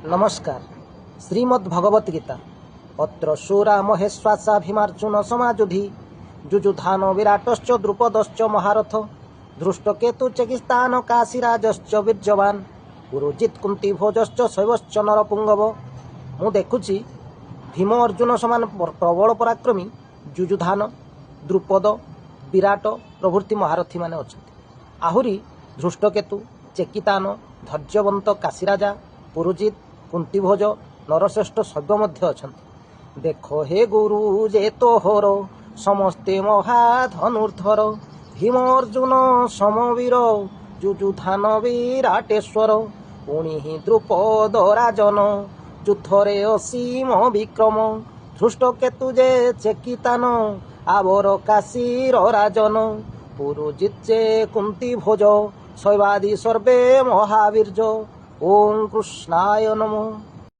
नमस्कार। श्रीमद् भगवत गीता अत्र शूरा महेश्वासा भीमार्जुन समाजुधि जुजुधान विराटश्च द्रुपदश्च महारथ धृष्टकेतु चेकिस्तान काशीराजश्च वीर्यवान पुरोजित कुंती भोजश्च शैवश्च नरपुंगव। मु देखुछि भीम अर्जुन समान प्रबल पराक्रमी जुजुधान द्रुपद विराट प्रभृति महारथी माने अछंती। आहुरी धृष्टकेतु चेकितान धैर्यवंत काशीराजा पुरोजित कुंतीभोज नरश्रेष्ठ शैव मध्य अछंती। देखो हे गुरु जे तोहर समस्ते महाधनुर्धर भीम अर्जुन समवीर जुजुधान विराटेश्वर पुणी द्रुपद राजन युद्धरे असीम विक्रम धृष्टकेतु जे चेकितान आवर काशीर राजन पुरोजित जे कुंती भोज शैवादि सर्वे महावीर्य। ओम कृष्णाय नमः।